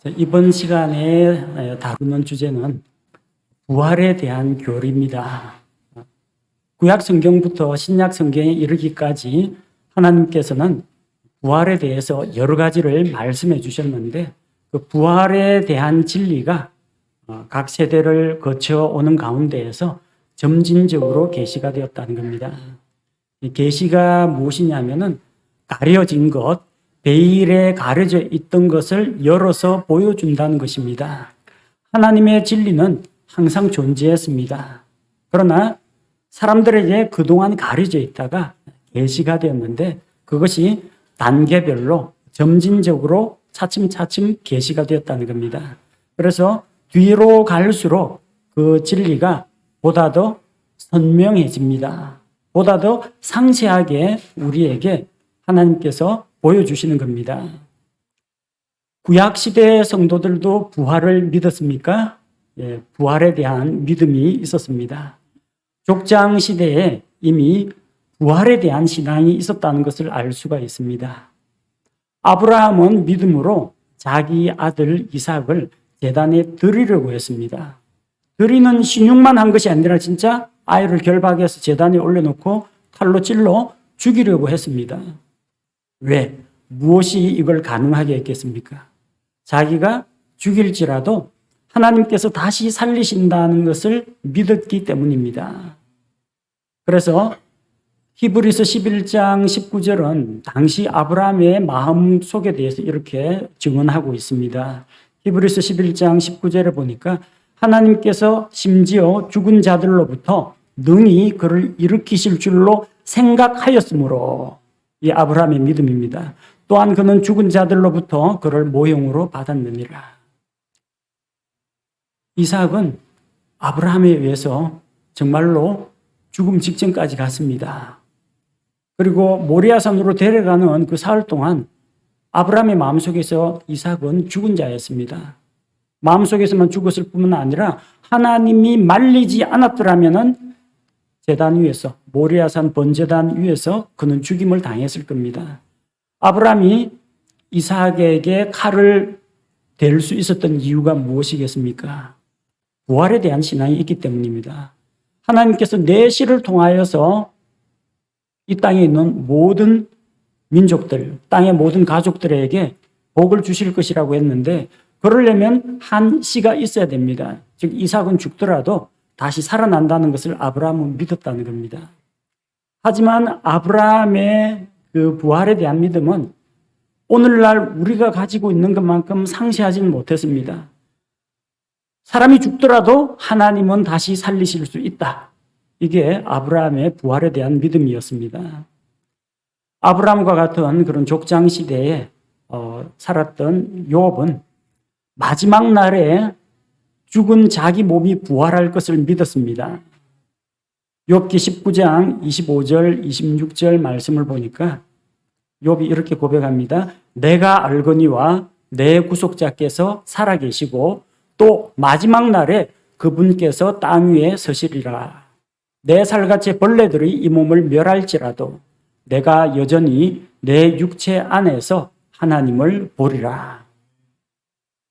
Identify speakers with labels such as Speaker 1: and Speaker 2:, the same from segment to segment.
Speaker 1: 이번 시간에 다루는 주제는 부활에 대한 교리입니다. 구약 성경부터 신약 성경에 이르기까지 하나님께서는 부활에 대해서 여러 가지를 말씀해 주셨는데 그 부활에 대한 진리가 각 세대를 거쳐오는 가운데에서 점진적으로 계시가 되었다는 겁니다. 이 계시가 무엇이냐면은 가려진 것, 베일에 가려져 있던 것을 열어서 보여준다는 것입니다. 하나님의 진리는 항상 존재했습니다. 그러나 사람들에게 그동안 가려져 있다가 계시가 되었는데 그것이 단계별로 점진적으로 차츰차츰 계시가 되었다는 겁니다. 그래서 뒤로 갈수록 그 진리가 보다 더 선명해집니다. 보다 더 상세하게 우리에게 하나님께서 보여주시는 겁니다. 구약시대 성도들도 부활을 믿었습니까? 예, 부활에 대한 믿음이 있었습니다. 족장시대에 이미 부활에 대한 신앙이 있었다는 것을 알 수가 있습니다. 아브라함은 믿음으로 자기 아들 이삭을 제단에 드리려고 했습니다. 드리는 신용만 한 것이 아니라 진짜 아이를 결박해서 제단에 올려놓고 칼로 찔러 죽이려고 했습니다. 왜? 무엇이 이걸 가능하게 했겠습니까? 자기가 죽일지라도 하나님께서 다시 살리신다는 것을 믿었기 때문입니다. 그래서 히브리서 11장 19절은 당시 아브라함의 마음 속에 대해서 이렇게 증언하고 있습니다. 히브리서 11장 19절에 보니까 하나님께서 심지어 죽은 자들로부터 능히 그를 일으키실 줄로 생각하였으므로 이 아브라함의 믿음입니다. 또한 그는 죽은 자들로부터 그를 모형으로 받았느니라. 이삭은 아브라함에 의해서 정말로 죽음 직전까지 갔습니다. 그리고 모리아산으로 데려가는 그 사흘 동안 아브라함의 마음속에서 이삭은 죽은 자였습니다. 마음속에서만 죽었을 뿐만 아니라 하나님이 말리지 않았더라면 제단 위에서 모리아산 번제단 위에서 그는 죽임을 당했을 겁니다. 아브라함이 이삭에게 칼을 댈 수 있었던 이유가 무엇이겠습니까? 부활에 대한 신앙이 있기 때문입니다. 하나님께서 내 씨를 통하여서 이 땅에 있는 모든 민족들, 땅의 모든 가족들에게 복을 주실 것이라고 했는데 그러려면 한 씨가 있어야 됩니다. 즉 이삭은 죽더라도 다시 살아난다는 것을 아브라함은 믿었다는 겁니다. 하지만 아브라함의 그 부활에 대한 믿음은 오늘날 우리가 가지고 있는 것만큼 상세하지는 못했습니다. 사람이 죽더라도 하나님은 다시 살리실 수 있다. 이게 아브라함의 부활에 대한 믿음이었습니다. 아브라함과 같은 그런 족장 시대에 살았던 욥은 마지막 날에 죽은 자기 몸이 부활할 것을 믿었습니다. 욥기 19장 25절 26절 말씀을 보니까 욥이 이렇게 고백합니다. 내가 알거니와 내 구속자께서 살아계시고 또 마지막 날에 그분께서 땅 위에 서시리라. 내 살같이 벌레들이 이 몸을 멸할지라도 내가 여전히 내 육체 안에서 하나님을 보리라.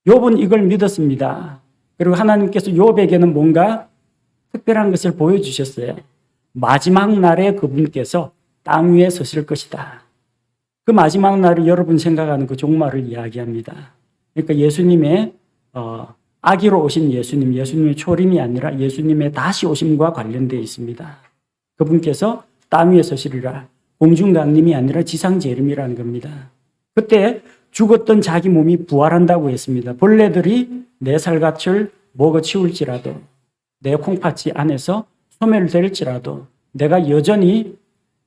Speaker 1: 욥은 이걸 믿었습니다. 그리고 하나님께서 욥에게는 뭔가 특별한 것을 보여주셨어요. 마지막 날에 그분께서 땅 위에 서실 것이다. 그 마지막 날이 여러분 생각하는 그 종말을 이야기합니다. 그러니까 예수님의 아기로 오신 예수님의 초림이 아니라 예수님의 다시 오심과 관련되어 있습니다. 그분께서 땅 위에 서시리라. 공중강림이 아니라 지상재림이라는 겁니다. 그때 죽었던 자기 몸이 부활한다고 했습니다. 벌레들이 내 살갗을 먹어치울지라도 내 콩팥이 안에서 소멸될지라도 내가 여전히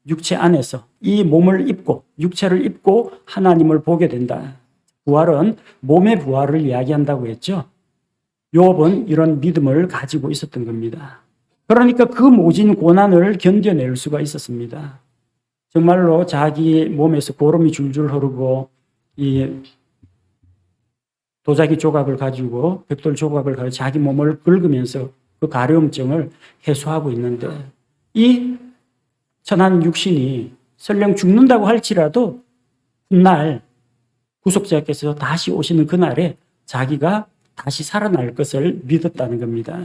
Speaker 1: 육체 안에서 이 몸을 입고 육체를 입고 하나님을 보게 된다. 부활은 몸의 부활을 이야기한다고 했죠. 욥은 이런 믿음을 가지고 있었던 겁니다. 그러니까 그 모진 고난을 견뎌낼 수가 있었습니다. 정말로 자기 몸에서 고름이 줄줄 흐르고 이 도자기 조각을 가지고 벽돌 조각을 가지고 자기 몸을 긁으면서 그 가려움증을 해소하고 있는데 이 천한 육신이 설령 죽는다고 할지라도 훗날 구속자께서 다시 오시는 그날에 자기가 다시 살아날 것을 믿었다는 겁니다.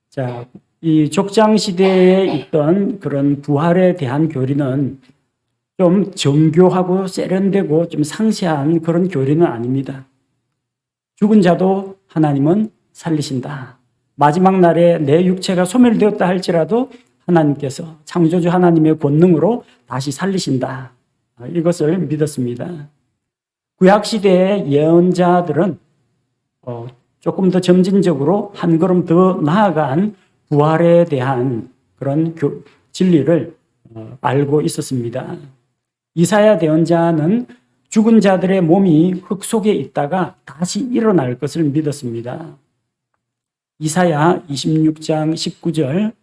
Speaker 1: 자, 이 족장 시대에 있던 그런 부활에 대한 교리는 좀 정교하고 세련되고 좀 상세한 그런 교리는 아닙니다. 죽은 자도 하나님은 살리신다. 마지막 날에 내 육체가 소멸되었다 할지라도 하나님께서 창조주 하나님의 권능으로 다시 살리신다. 이것을 믿었습니다. 구약시대의 예언자들은 조금 더 점진적으로 한 걸음 더 나아간 부활에 대한 그런 진리를 알고 있었습니다. 이사야 예언자는 죽은 자들의 몸이 흙 속에 있다가 다시 일어날 것을 믿었습니다. 이사야 26장 19절,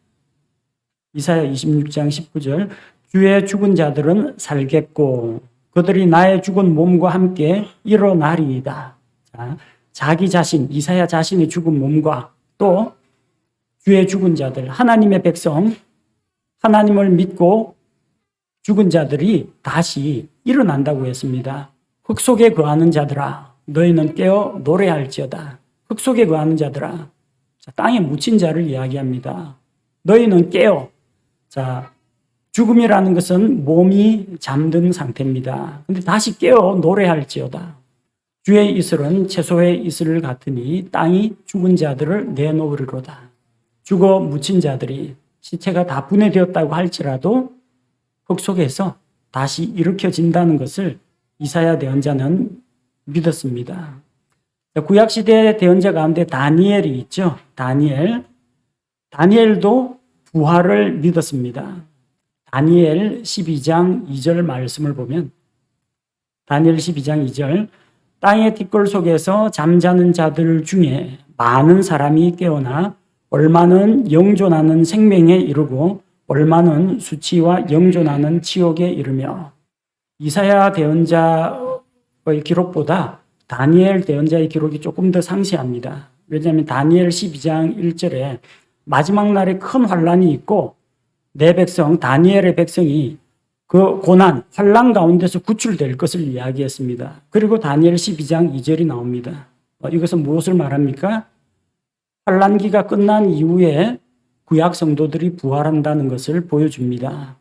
Speaker 1: 주의 죽은 자들은 살겠고 그들이 나의 죽은 몸과 함께 일어나리이다. 자, 자기 자신, 이사야 자신의 죽은 몸과 또 주의 죽은 자들, 하나님의 백성, 하나님을 믿고 죽은 자들이 다시 일어난다고 했습니다. 흙 속에 거하는 자들아, 너희는 깨어 노래할지어다. 흙 속에 거하는 자들아, 자, 땅에 묻힌 자를 이야기합니다. 너희는 깨어. 자, 죽음이라는 것은 몸이 잠든 상태입니다. 근데 다시 깨어 노래할지어다. 주의 이슬은 채소의 이슬 같으니 땅이 죽은 자들을 내놓으리로다. 죽어 묻힌 자들이 시체가 다 분해되었다고 할지라도 흙 속에서 다시 일으켜진다는 것을 이사야 예언자는 믿었습니다. 구약시대 예언자 가운데 다니엘이 있죠. 다니엘도 부활을 믿었습니다. 다니엘 12장 2절 말씀을 보면 다니엘 12장 2절 땅의 티끌 속에서 잠자는 자들 중에 많은 사람이 깨어나 얼마는 영존하는 생명에 이르고 얼마는 수치와 영존하는 치욕에 이르며 이사야 예언자의 기록보다 다니엘 예언자의 기록이 조금 더 상세합니다. 왜냐하면 다니엘 12장 1절에 마지막 날에 큰 환란이 있고 내 백성 다니엘의 백성이 그 고난, 환란 가운데서 구출될 것을 이야기했습니다. 그리고 다니엘 12장 2절이 나옵니다. 이것은 무엇을 말합니까? 환란기가 끝난 이후에 구약 성도들이 부활한다는 것을 보여줍니다.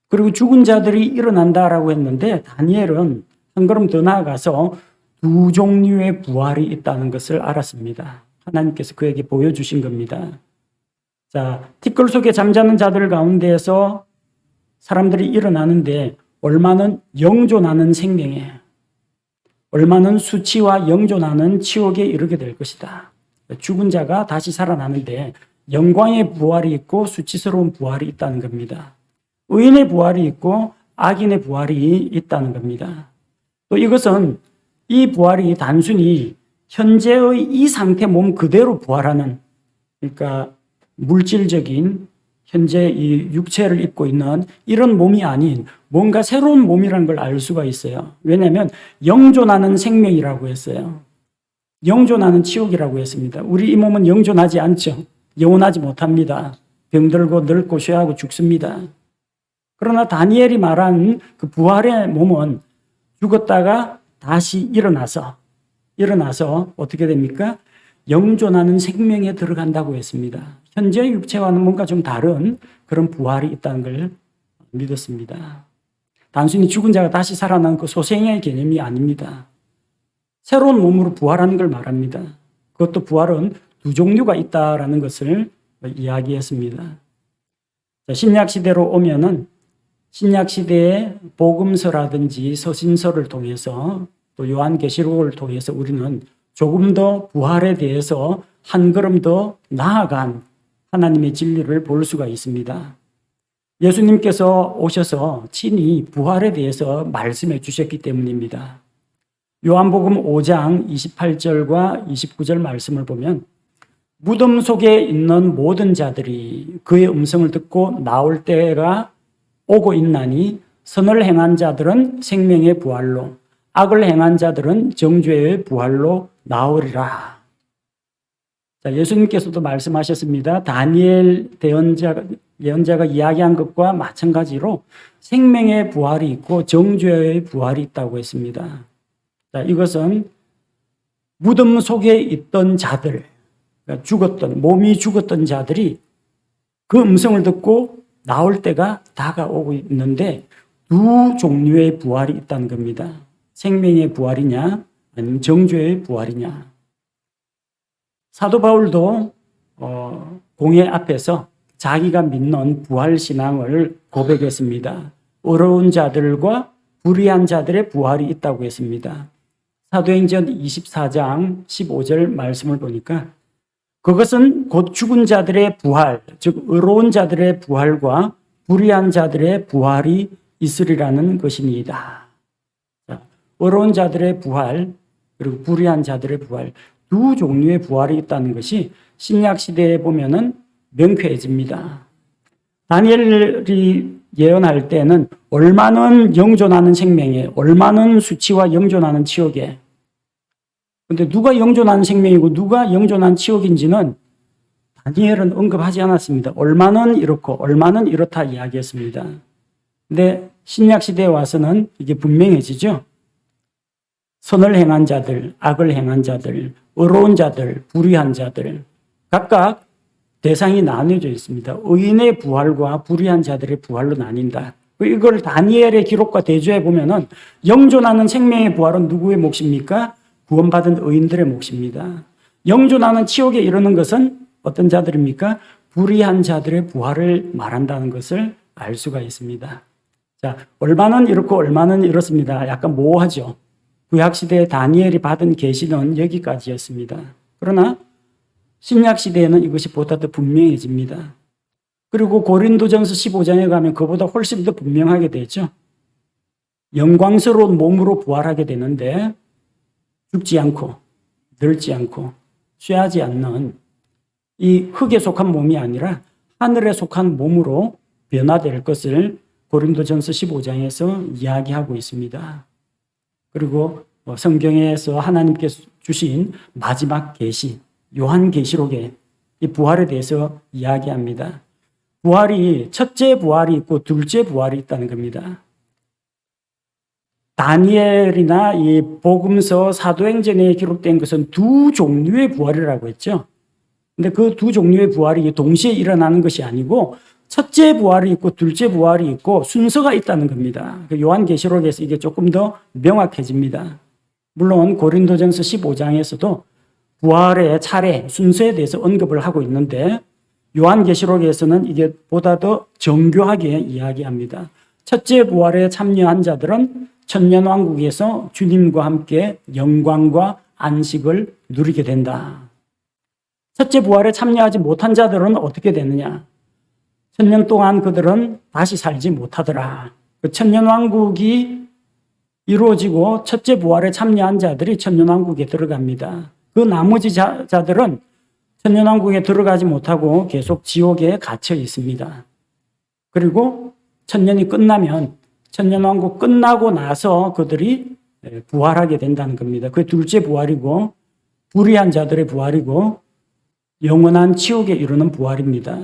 Speaker 1: 그리고 죽은 자들이 일어난다라고 했는데 다니엘은 한 걸음 더 나아가서 두 종류의 부활이 있다는 것을 알았습니다. 하나님께서 그에게 보여주신 겁니다. 자, 티끌 속에 잠자는 자들 가운데에서 사람들이 일어나는데 얼마는 영존하는 생명에, 얼마는 수치와 영존하는 치욕에 이르게 될 것이다. 죽은 자가 다시 살아나는데 영광의 부활이 있고 수치스러운 부활이 있다는 겁니다. 의인의 부활이 있고 악인의 부활이 있다는 겁니다. 또 이것은 이 부활이 단순히 현재의 이 상태 몸 그대로 부활하는, 그러니까 물질적인 현재 이 육체를 입고 있는 이런 몸이 아닌 뭔가 새로운 몸이라는 걸 알 수가 있어요. 왜냐하면 영존하는 생명이라고 했어요. 영존하는 치욕이라고 했습니다. 우리 이 몸은 영존하지 않죠. 영원하지 못합니다. 병들고 늙고 쇠하고 죽습니다. 그러나 다니엘이 말한 그 부활의 몸은 죽었다가 다시 일어나서 어떻게 됩니까? 영존하는 생명에 들어간다고 했습니다. 현재의 육체와는 뭔가 좀 다른 그런 부활이 있다는 걸 믿었습니다. 단순히 죽은 자가 다시 살아나는 그 소생의 개념이 아닙니다. 새로운 몸으로 부활하는 걸 말합니다. 그것도 부활은 두 종류가 있다라는 것을 이야기했습니다. 신약 시대로 오면은 신약 시대의 복음서라든지 서신서를 통해서 또 요한계시록을 통해서 우리는 조금 더 부활에 대해서 한 걸음 더 나아간 하나님의 진리를 볼 수가 있습니다. 예수님께서 오셔서 친히 부활에 대해서 말씀해 주셨기 때문입니다. 요한복음 5장 28절과 29절 말씀을 보면 무덤 속에 있는 모든 자들이 그의 음성을 듣고 나올 때가 오고 있나니 선을 행한 자들은 생명의 부활로 악을 행한 자들은 정죄의 부활로 나오리라. 자, 예수님께서도 말씀하셨습니다. 다니엘 예언자가 이야기한 것과 마찬가지로 생명의 부활이 있고 정죄의 부활이 있다고 했습니다. 자, 이것은 무덤 속에 있던 자들, 그러니까 몸이 죽었던 자들이 그 음성을 듣고 나올 때가 다가오고 있는데 두 종류의 부활이 있다는 겁니다. 생명의 부활이냐 아니면 정죄의 부활이냐. 사도 바울도 공회 앞에서 자기가 믿는 부활 신앙을 고백했습니다. 어려운 자들과 불의한 자들의 부활이 있다고 했습니다. 사도행전 24장 15절 말씀을 보니까 그것은 곧 죽은 자들의 부활, 즉 의로운 자들의 부활과 불의한 자들의 부활이 있으리라는 것입니다. 의로운 자들의 부활 그리고 불의한 자들의 부활, 두 종류의 부활이 있다는 것이 신약 시대에 보면은 명쾌해집니다. 다니엘이 예언할 때는 얼마는 영존하는 생명에, 얼마는 수치와 영존하는 치욕에. 근데 누가 영존하는 생명이고 누가 영존한 치욕인지는 다니엘은 언급하지 않았습니다. 얼마는 이렇고 얼마는 이렇다 이야기했습니다. 근데 신약 시대에 와서는 이게 분명해지죠. 선을 행한 자들, 악을 행한 자들, 의로운 자들, 불의한 자들 각각 대상이 나뉘어져 있습니다. 의인의 부활과 불의한 자들의 부활로 나뉜다. 이걸 다니엘의 기록과 대조해 보면은 영존하는 생명의 부활은 누구의 몫입니까? 구원받은 의인들의 몫입니다. 영존하는 치욕에 이르는 것은 어떤 자들입니까? 불의한 자들의 부활을 말한다는 것을 알 수가 있습니다. 자, 얼마는 이렇고 얼마는 이렇습니다. 약간 모호하죠. 구약시대에 다니엘이 받은 계시는 여기까지였습니다. 그러나 신약시대에는 이것이 보다 더 분명해집니다. 그리고 고린도전서 15장에 가면 그보다 훨씬 더 분명하게 되죠. 영광스러운 몸으로 부활하게 되는데 죽지 않고 늙지 않고 쇠하지 않는 이 흙에 속한 몸이 아니라 하늘에 속한 몸으로 변화될 것을 고린도전서 15장에서 이야기하고 있습니다. 그리고 성경에서 하나님께서 주신 마지막 계시, 요한계시록에 이 부활에 대해서 이야기합니다. 부활이 첫째 부활이 있고 둘째 부활이 있다는 겁니다. 다니엘이나 이 복음서 사도행전에 기록된 것은 두 종류의 부활이라고 했죠. 근데 그 두 종류의 부활이 동시에 일어나는 것이 아니고 첫째 부활이 있고 둘째 부활이 있고 순서가 있다는 겁니다. 요한계시록에서 이게 조금 더 명확해집니다. 물론 고린도전서 15장에서도 부활의 차례, 순서에 대해서 언급을 하고 있는데 요한계시록에서는 이게 보다 더 정교하게 이야기합니다. 첫째 부활에 참여한 자들은 천년왕국에서 주님과 함께 영광과 안식을 누리게 된다. 첫째 부활에 참여하지 못한 자들은 어떻게 되느냐? 천년 동안 그들은 다시 살지 못하더라. 그 천년왕국이 이루어지고 첫째 부활에 참여한 자들이 천년왕국에 들어갑니다. 그 나머지 자들은 천년왕국에 들어가지 못하고 계속 지옥에 갇혀 있습니다. 그리고 천년이 끝나면 천년왕국 끝나고 나서 그들이 부활하게 된다는 겁니다. 그게 둘째 부활이고 불의한 자들의 부활이고 영원한 치욕에 이르는 부활입니다.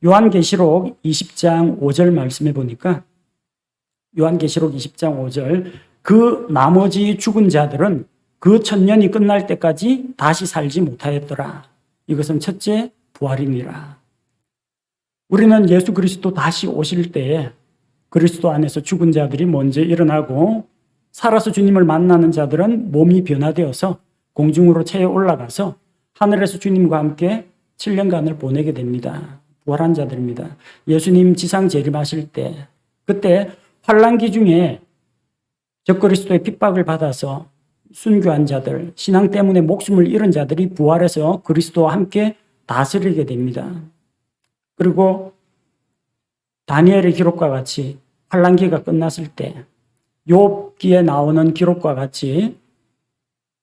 Speaker 1: 요한계시록 20장 5절 말씀해 보니까 요한계시록 20장 5절 그 나머지 죽은 자들은 그 천년이 끝날 때까지 다시 살지 못하였더라. 이것은 첫째 부활이니라. 우리는 예수 그리스도 다시 오실 때에 그리스도 안에서 죽은 자들이 먼저 일어나고 살아서 주님을 만나는 자들은 몸이 변화되어서 공중으로 채에 올라가서 하늘에서 주님과 함께 7년간을 보내게 됩니다. 부활한 자들입니다. 예수님 지상 재림하실 때 그때 환난기 중에 적그리스도의 핍박을 받아서 순교한 자들, 신앙 때문에 목숨을 잃은 자들이 부활해서 그리스도와 함께 다스리게 됩니다. 그리고 다니엘의 기록과 같이 환난기가 끝났을 때 욥기에 나오는 기록과 같이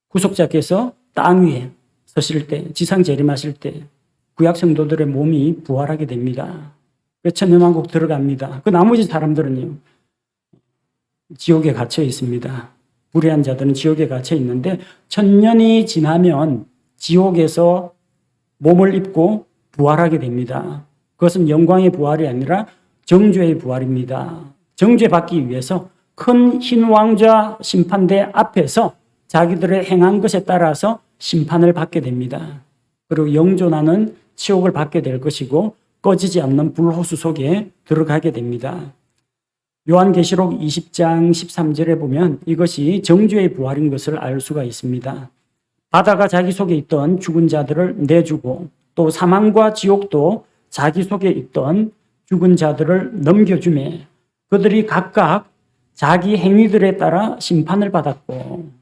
Speaker 1: 구속자께서 땅 위에 서실 때, 지상 재림하실 때 구약 성도들의 몸이 부활하게 됩니다. 천년왕국 들어갑니다. 그 나머지 사람들은요, 지옥에 갇혀 있습니다. 불의한 자들은 지옥에 갇혀 있는데 천년이 지나면 지옥에서 몸을 입고 부활하게 됩니다. 그것은 영광의 부활이 아니라 정죄의 부활입니다. 정죄받기 위해서 큰 흰 왕좌 심판대 앞에서 자기들의 행한 것에 따라서 심판을 받게 됩니다. 그리고 영존하는 치욕을 받게 될 것이고 꺼지지 않는 불호수 속에 들어가게 됩니다. 요한계시록 20장 13절에 보면 이것이 정죄의 부활인 것을 알 수가 있습니다. 바다가 자기 속에 있던 죽은 자들을 내주고 또 사망과 지옥도 자기 속에 있던 죽은 자들을 넘겨주매 그들이 각각 자기 행위들에 따라 심판을 받았고,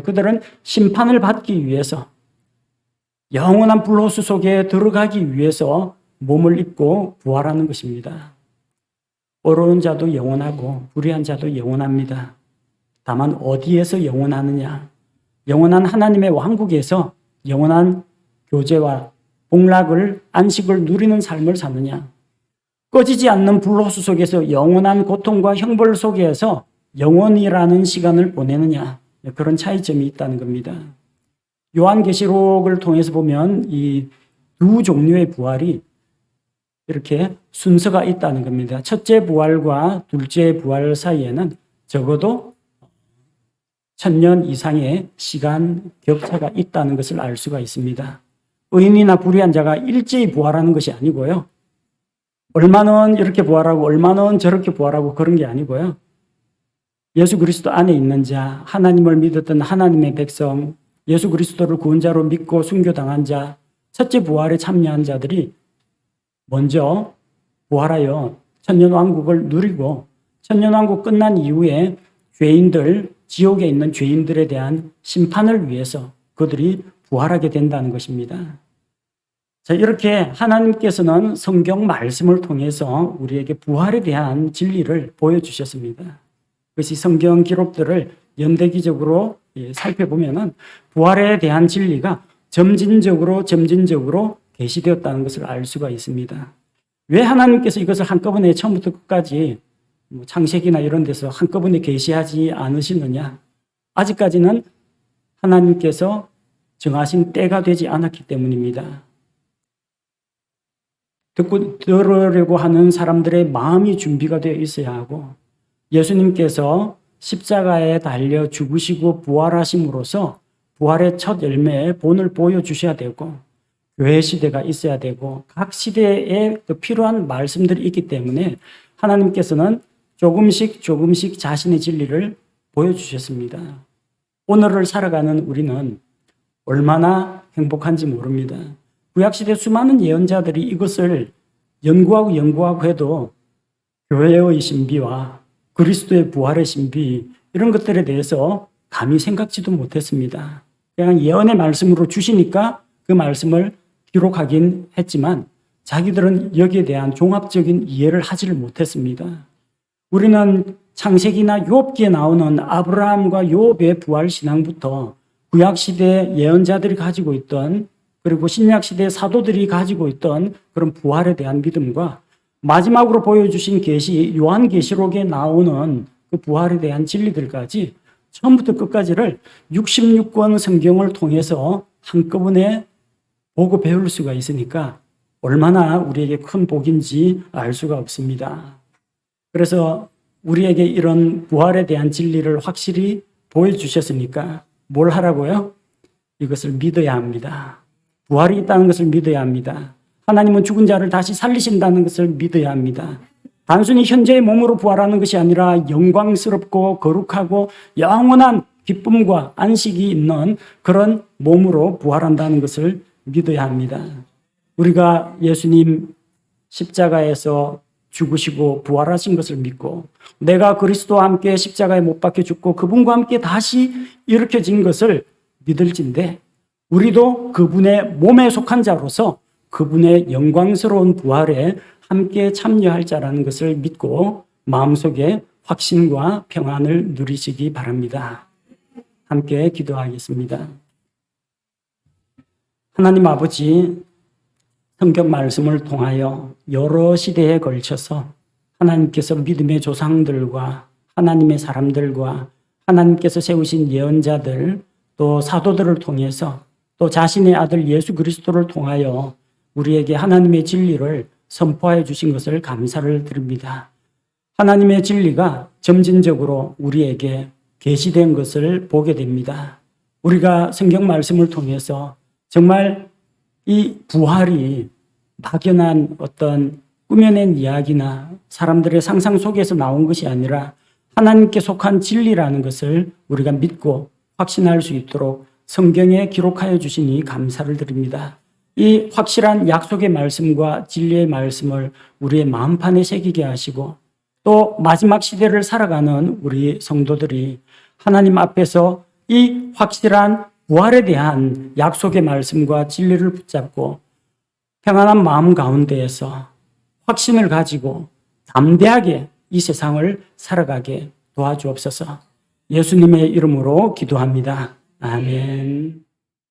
Speaker 1: 그들은 심판을 받기 위해서 영원한 불호수 속에 들어가기 위해서 몸을 입고 부활하는 것입니다. 어려운 자도 영원하고 불의한 자도 영원합니다. 다만 어디에서 영원하느냐? 영원한 하나님의 왕국에서 영원한 교제와 복락을, 안식을 누리는 삶을 사느냐? 꺼지지 않는 불호수 속에서 영원한 고통과 형벌 속에서 영원이라는 시간을 보내느냐? 그런 차이점이 있다는 겁니다. 요한계시록을 통해서 보면 이 두 종류의 부활이 이렇게 순서가 있다는 겁니다. 첫째 부활과 둘째 부활 사이에는 적어도 1000년 이상의 시간 격차가 있다는 것을 알 수가 있습니다. 의인이나 불의한 자가 일제히 부활하는 것이 아니고요. 얼마는 이렇게 부활하고 얼마는 저렇게 부활하고 그런 게 아니고요. 예수 그리스도 안에 있는 자, 하나님을 믿었던 하나님의 백성, 예수 그리스도를 구원자로 믿고 순교당한 자, 첫째 부활에 참여한 자들이 먼저 부활하여 천년왕국을 누리고 천년왕국 끝난 이후에 죄인들, 지옥에 있는 죄인들에 대한 심판을 위해서 그들이 부활하게 된다는 것입니다. 자, 이렇게 하나님께서는 성경 말씀을 통해서 우리에게 부활에 대한 진리를 보여주셨습니다. 그것이 성경 기록들을 연대기적으로 살펴보면은 부활에 대한 진리가 점진적으로 계시되었다는 것을 알 수가 있습니다. 왜 하나님께서 이것을 한꺼번에 처음부터 끝까지 창세기나 이런 데서 한꺼번에 계시하지 않으시느냐? 아직까지는 하나님께서 정하신 때가 되지 않았기 때문입니다. 듣고 들으려고 하는 사람들의 마음이 준비가 되어 있어야 하고 예수님께서 십자가에 달려 죽으시고 부활하심으로써 부활의 첫 열매의 본을 보여주셔야 되고 교회 시대가 있어야 되고 각 시대에 필요한 말씀들이 있기 때문에 하나님께서는 조금씩 자신의 진리를 보여주셨습니다. 오늘을 살아가는 우리는 얼마나 행복한지 모릅니다. 구약시대 수많은 예언자들이 이것을 연구하고 해도 교회의 신비와 그리스도의 부활의 신비 이런 것들에 대해서 감히 생각지도 못했습니다. 그냥 예언의 말씀으로 주시니까 그 말씀을 기록하긴 했지만 자기들은 여기에 대한 종합적인 이해를 하지를 못했습니다. 우리는 창세기나 욥기에 나오는 아브라함과 욥의 부활 신앙부터 구약시대 예언자들이 가지고 있던 그리고 신약시대 사도들이 가지고 있던 그런 부활에 대한 믿음과 마지막으로 보여주신 계시 요한계시록에 나오는 그 부활에 대한 진리들까지 처음부터 끝까지를 66권 성경을 통해서 한꺼번에 보고 배울 수가 있으니까 얼마나 우리에게 큰 복인지 알 수가 없습니다. 그래서 우리에게 이런 부활에 대한 진리를 확실히 보여주셨으니까 뭘 하라고요? 이것을 믿어야 합니다. 부활이 있다는 것을 믿어야 합니다. 하나님은 죽은 자를 다시 살리신다는 것을 믿어야 합니다. 단순히 현재의 몸으로 부활하는 것이 아니라 영광스럽고 거룩하고 영원한 기쁨과 안식이 있는 그런 몸으로 부활한다는 것을 믿어야 합니다. 우리가 예수님 십자가에서 죽으시고 부활하신 것을 믿고 내가 그리스도와 함께 십자가에 못 박혀 죽고 그분과 함께 다시 일으켜진 것을 믿을진데 우리도 그분의 몸에 속한 자로서 그분의 영광스러운 부활에 함께 참여할 자라는 것을 믿고 마음속에 확신과 평안을 누리시기 바랍니다. 함께 기도하겠습니다. 하나님 아버지, 성경 말씀을 통하여 여러 시대에 걸쳐서 하나님께서 믿음의 조상들과 하나님의 사람들과 하나님께서 세우신 예언자들 또 사도들을 통해서 또 자신의 아들 예수 그리스도를 통하여 우리에게 하나님의 진리를 선포해 주신 것을 감사를 드립니다. 하나님의 진리가 점진적으로 우리에게 계시된 것을 보게 됩니다. 우리가 성경 말씀을 통해서 정말 이 부활이 막연한 어떤 꾸며낸 이야기나 사람들의 상상 속에서 나온 것이 아니라 하나님께 속한 진리라는 것을 우리가 믿고 확신할 수 있도록 성경에 기록하여 주시니 감사를 드립니다. 이 확실한 약속의 말씀과 진리의 말씀을 우리의 마음판에 새기게 하시고 또 마지막 시대를 살아가는 우리 성도들이 하나님 앞에서 이 확실한 부활에 대한 약속의 말씀과 진리를 붙잡고 평안한 마음 가운데에서 확신을 가지고 담대하게 이 세상을 살아가게 도와주옵소서. 예수님의 이름으로 기도합니다. 아멘.